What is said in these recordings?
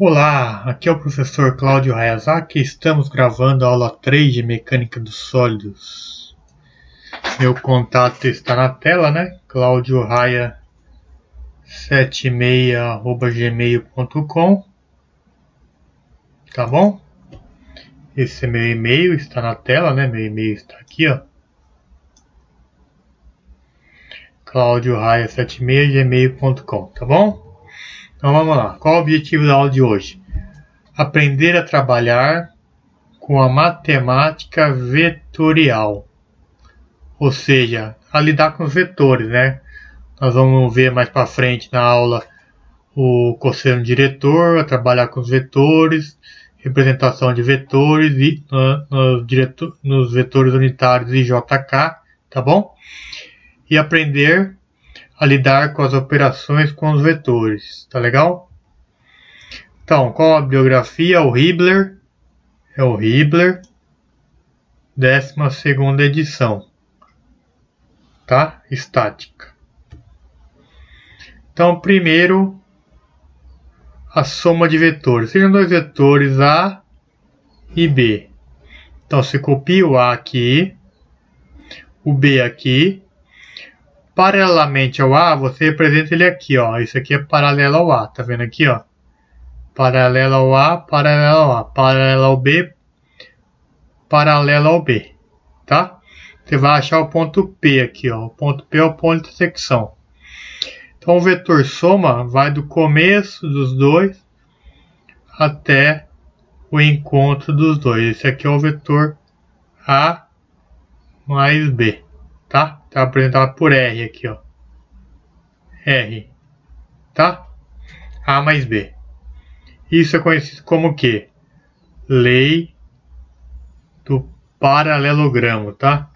Olá, aqui é o professor Cláudio Hayazaki e estamos gravando a aula 3 de Mecânica dos Sólidos. Meu contato está na tela, né? claudiohaya76@gmail.com. Tá bom? Esse é meu e-mail, está na tela, né? Meu e-mail está aqui, ó. claudiohaya76@gmail.com, tá bom? Então vamos lá. Qual o objetivo da aula de hoje? Aprender a trabalhar com a matemática vetorial, ou seja, a lidar com os vetores, né? Nós vamos ver mais para frente na aula o cosseno diretor, a trabalhar com os vetores, representação de vetores e nos vetores unitários e JK, tá bom? E aprender a lidar com as operações com os vetores, tá legal? Então, qual a bibliografia? O Hibbeler, 12ª edição, tá? Estática. Então, primeiro, a soma de vetores. Sejam dois vetores A e B. Então, você copia o A aqui, o B aqui. Paralelamente ao A, você representa ele aqui, ó. Isso aqui é paralelo ao A, tá vendo aqui, ó? Paralelo ao A, paralelo ao A, paralelo ao B, paralelo ao B, tá? Você vai achar o ponto P aqui, ó. O ponto P é o ponto de intersecção. Então, o vetor soma vai do começo dos dois até o encontro dos dois. Esse aqui é o vetor A mais B, tá? Está apresentado por R aqui, ó. R, tá? A mais B. Isso é conhecido como o quê? Lei do paralelogramo, tá?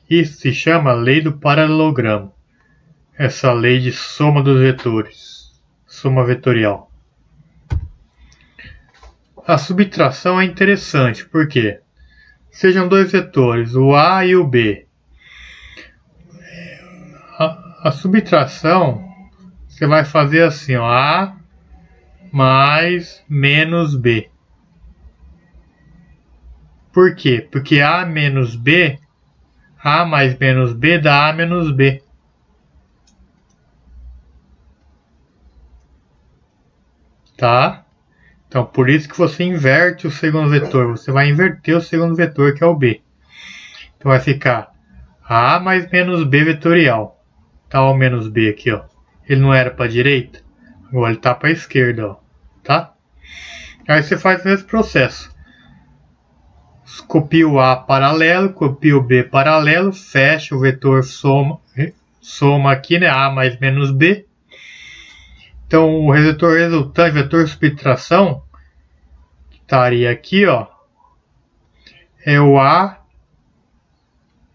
Isso se chama lei do paralelogramo. Essa lei de soma dos vetores. Soma vetorial. A subtração é interessante, porque sejam dois vetores, o A e o B. A subtração, você vai fazer assim, ó, A mais menos B. Por quê? Porque A menos B, A mais menos B dá A menos B. Tá? Então, por isso que você inverte o segundo vetor. Você vai inverter o segundo vetor, que é o B. Então, vai ficar A mais menos B vetorial. Tá o menos B aqui, ó. Ele não era para a direita, agora ele tá para a esquerda, ó. Tá? Aí você faz esse processo. Copia o A paralelo, copia o B paralelo, fecha o vetor soma aqui, né? A mais menos B. Então, o vetor resultante, vetor subtração, que estaria aqui, ó, é o A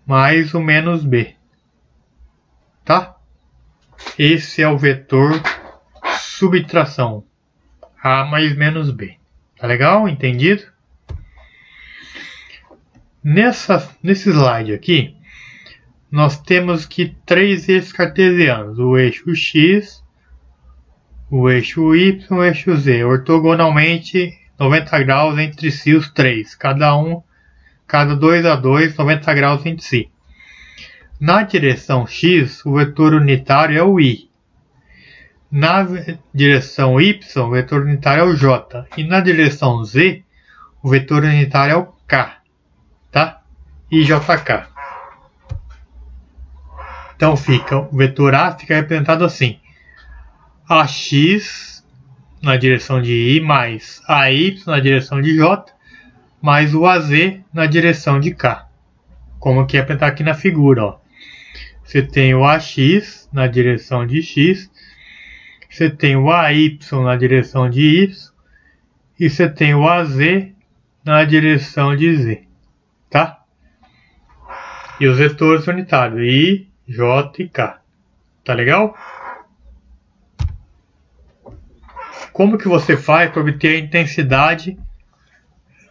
mais o menos B. Tá? Esse é o vetor subtração. A mais menos B. Tá legal? Entendido? Nesse slide aqui, nós temos que três eixos cartesianos. O eixo X, o eixo Y e o eixo Z. Ortogonalmente 90 graus entre si os três. Cada 2 a 2, 90 graus entre si. Na direção X, o vetor unitário é o I. Na direção Y, o vetor unitário é o J. E na direção Z, o vetor unitário é o K. Tá? IJK. Então o vetor A fica representado assim. AX na direção de I mais AY na direção de J mais o AZ na direção de K. Como que é apresentar aqui na figura, ó. Você tem o AX na direção de X, você tem o AY na direção de Y e você tem o AZ na direção de Z, tá? E os vetores unitários I, J e K, tá legal? Como que você faz para obter a intensidade,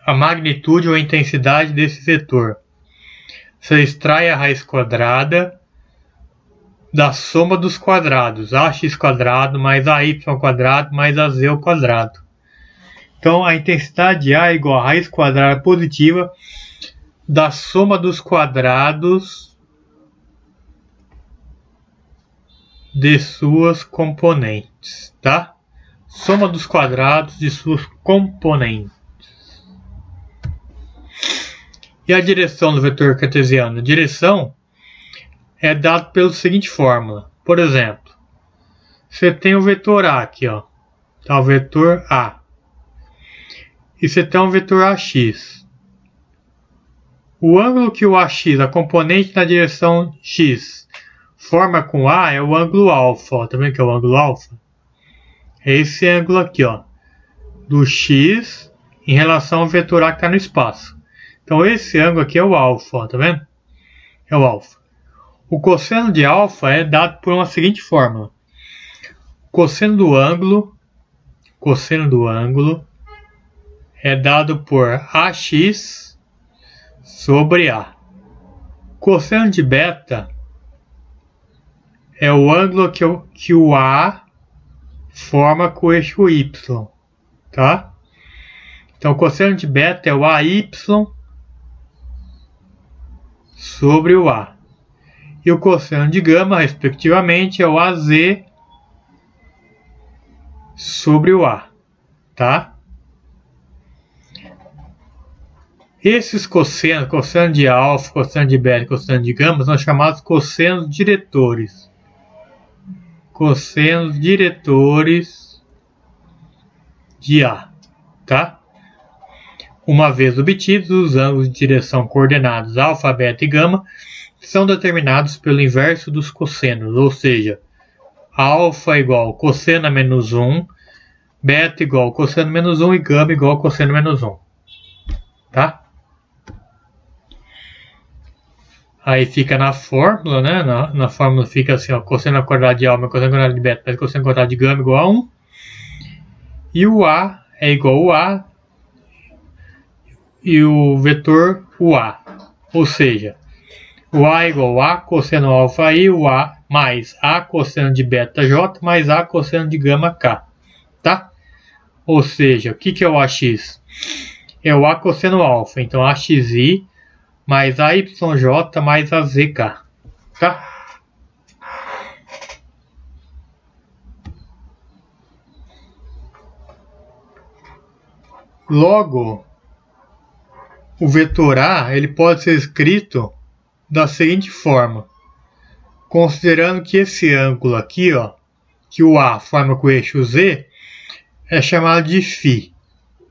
a magnitude ou a intensidade desse vetor? Você extrai a raiz quadrada da soma dos quadrados, ax² mais ay² mais az². Então a intensidade A é igual a raiz quadrada positiva da soma dos quadrados de suas componentes, tá? Soma dos quadrados de suas componentes. E a direção do vetor cartesiano? A direção é dada pela seguinte fórmula. Por exemplo, você tem o vetor A aqui, ó. Tá, o vetor A. E você tem um vetor AX. O ângulo que o AX, a componente na direção X, forma com A é o ângulo alfa. Ó. Tá vendo que é o ângulo alfa? É esse ângulo aqui, ó. Do X em relação ao vetor A que está no espaço. Então esse ângulo aqui é o alfa, ó. Tá vendo? É o alfa. O cosseno de alfa é dado por uma seguinte fórmula. Cosseno do ângulo é dado por AX sobre A. Cosseno de beta é o ângulo que o A forma com o eixo Y, tá? Então, o cosseno de beta é o AY sobre o A. E o cosseno de gama, respectivamente, é o AZ sobre o A, tá? Esses cossenos, cosseno de alfa, cosseno de beta e cosseno de gama, são chamados cossenos diretores. Cossenos diretores de A, tá? Uma vez obtidos, os ângulos de direção coordenados alfa, beta e gama são determinados pelo inverso dos cossenos, ou seja, alfa igual cosseno a menos 1, beta igual cosseno menos 1 e gama igual cosseno menos 1, tá? Aí fica na fórmula, né? Na fórmula fica assim, ó, cosseno ao quadrado de alfa, cosseno ao quadrado de beta, mais cosseno ao quadrado de gama igual a 1. E o A é igual ao A e o vetor o A. Ou seja, o A é igual a cosseno alfa I, o A mais A cosseno de beta J mais A cosseno de gama K, tá? Ou seja, o que é o AX? É o A cosseno alfa, então AXI mais AYJ mais AZK, tá? Logo, o vetor A ele pode ser escrito da seguinte forma, considerando que esse ângulo aqui, ó, que o A forma com o eixo Z, é chamado de φ.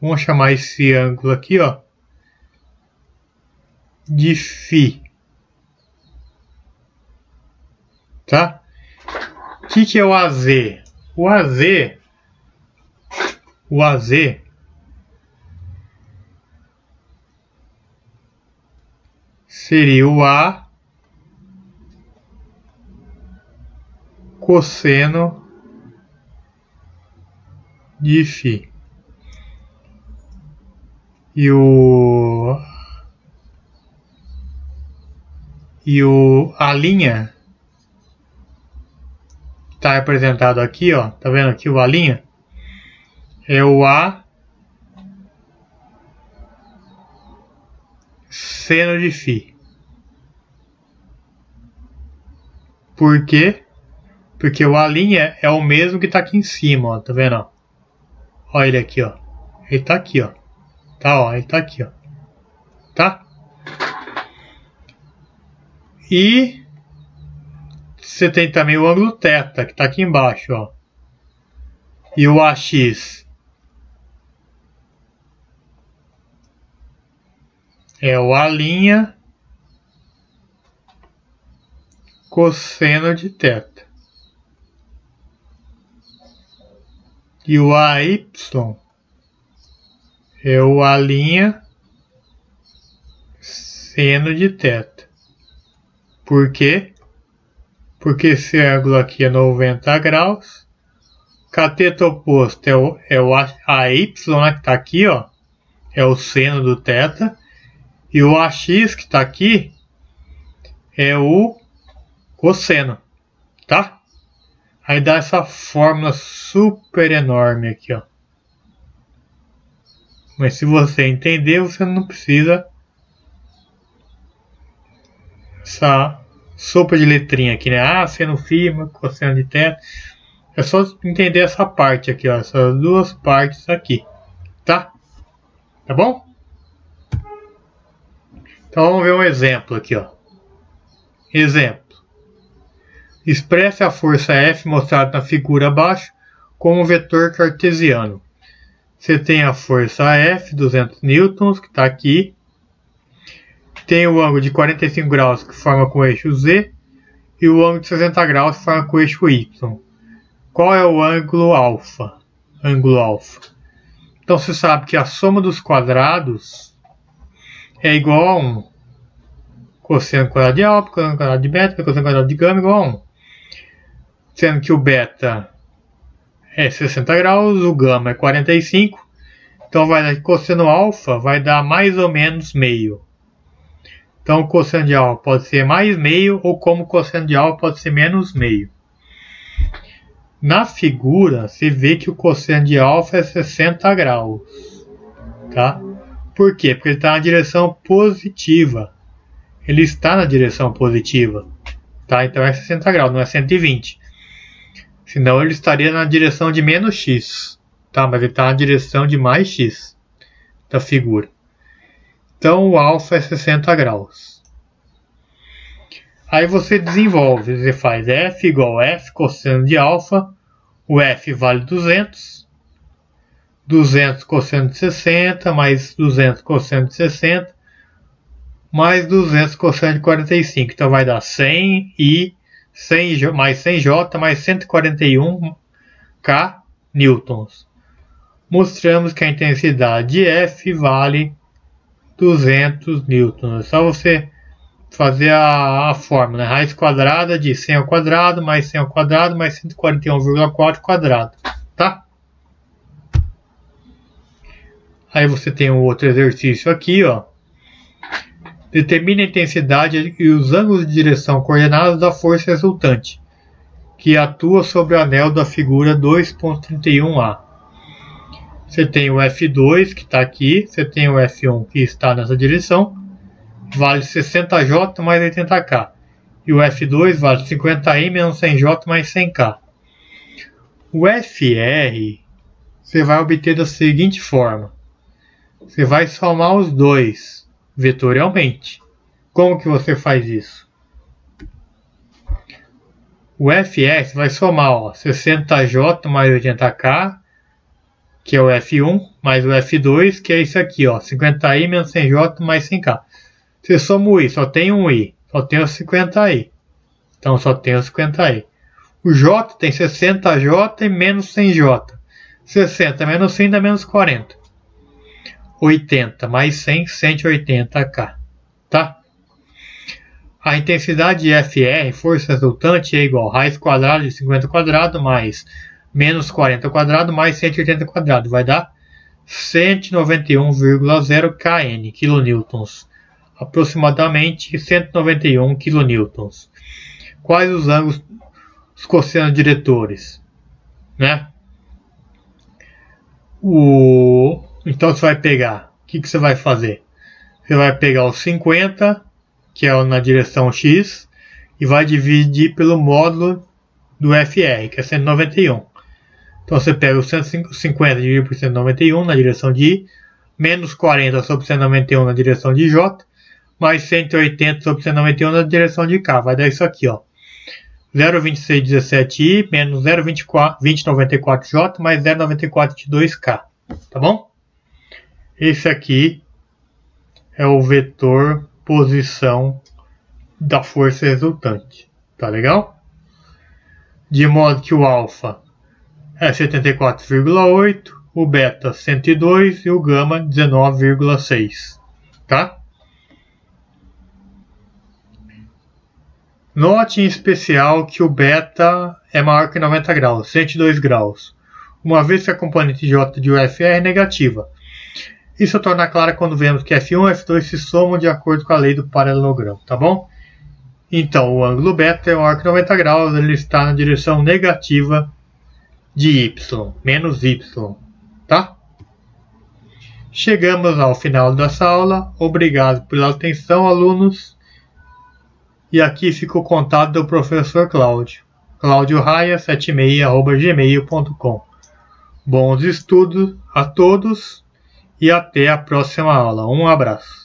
Vamos chamar esse ângulo aqui, ó, de φ. Tá? O que é o AZ? O AZ seria o A cosseno de φ. A linha está representado aqui, ó, tá vendo aqui o A linha? É o A seno de φ. Por quê? Porque o A' é o mesmo que está aqui em cima, ó, tá vendo? Ó? Olha ele aqui, ó. Ele está aqui, ó. Tá, ó, ele está aqui, ó. Tá? E você tem também o ângulo θ, que está aqui embaixo, ó. E o AX é o A' cosseno de θ. E o AY é o A' seno de θ. Por quê? Porque esse ângulo aqui é 90 graus. Cateto oposto é o AY, né, que está aqui, ó. É o seno do θ. E o AX que está aqui é o cosseno, tá? Aí dá essa fórmula super enorme aqui, ó. Mas se você entender, você não precisa essa sopa de letrinha aqui, né? Seno firme, cosseno de θ. É só entender essa parte aqui, ó, essas duas partes aqui, tá? Tá bom? Então vamos ver um exemplo aqui, ó. Exemplo. Expresse a força F mostrada na figura abaixo como vetor cartesiano. Você tem a força F, 200 newtons, que está aqui. Tem o ângulo de 45 graus que forma com o eixo Z. E o ângulo de 60 graus que forma com o eixo Y. Qual é o ângulo alfa? Ângulo alfa. Então você sabe que a soma dos quadrados é igual a 1. Cosseno quadrado de alfa, cosseno quadrado de beta, cosseno quadrado de gama igual a 1. Sendo que o beta é 60 graus, o gama é 45. Então vai dar que cosseno alfa vai dar mais ou menos meio. Então o cosseno de alfa pode ser mais meio, ou como cosseno de alfa pode ser menos meio. Na figura, você vê que o cosseno de alfa é 60 graus. Tá? Por quê? Porque ele está na direção positiva. Ele está na direção positiva. Tá? Então é 60 graus, não é 120. Senão ele estaria na direção de menos x. Tá? Mas ele está na direção de mais x da figura. Então o alfa é 60 graus. Aí você desenvolve, você faz F igual a F cosseno de alfa. O F vale 200. 200 cosseno de 60 mais 200 cosseno de 60 mais 200 cosseno de 45. Então vai dar 100 e 100 mais 100J mais 141 K newtons. Mostramos que a intensidade de F vale 200 newtons. É só você fazer a fórmula, né? Raiz quadrada de 100 ao quadrado mais 100 ao quadrado mais 141,4 quadrado, tá? Aí você tem um outro exercício aqui, ó. Determine a intensidade e os ângulos de direção coordenados da força resultante, que atua sobre o anel da figura 2.31a. Você tem o F2 que está aqui, você tem o F1 que está nessa direção, vale 60J mais 80K. E o F2 vale 50I menos 100J mais 100K. O FR você vai obter da seguinte forma. Você vai somar os dois vetorialmente. Como que você faz isso? O FR você vai somar, ó, 60J mais 80K, que é o F1, mais o F2, que é isso aqui, ó, 50I menos 100J mais 100K. Você soma o I, só tem um I, só tem o 50I. Então só tem o 50I. O J tem 60J e menos 100J. 60 menos 100 dá menos 40. 80 mais 100, 180K. Tá? A intensidade de FR, força resultante, é igual a raiz quadrada de 50 quadrado mais menos 40 quadrado mais 180 quadrado. Vai dar 191,0 kN, kilonewtons. Aproximadamente 191 kilonewtons. Quais os ângulos, os cossenos diretores? Né? Então você vai pegar, o que você vai fazer? Você vai pegar o 50, que é na direção X, e vai dividir pelo módulo do FR, que é 191. Então você pega o 150 dividido por 191 na direção de I, menos 40 sobre 191 na direção de J, mais 180 sobre 191 na direção de K. Vai dar isso aqui, ó. 0,2617i menos 0,2094j mais 0,9422k. Tá bom? Esse aqui é o vetor posição da força resultante. Tá legal? De modo que o alfa é 74,8, o beta 102 e o gama 19,6. Tá? Note em especial que o beta é maior que 90 graus, 102 graus, uma vez que a componente J de UFR é negativa. Isso torna claro quando vemos que F1 e F2 se somam de acordo com a lei do paralelogramo, tá bom? Então, o ângulo beta é maior que 90 graus, ele está na direção negativa de Y, menos Y, tá? Chegamos ao final dessa aula. Obrigado pela atenção, alunos. E aqui fica o contato do professor Cláudio. claudioraia76@gmail.com. Bons estudos a todos e até a próxima aula. Um abraço.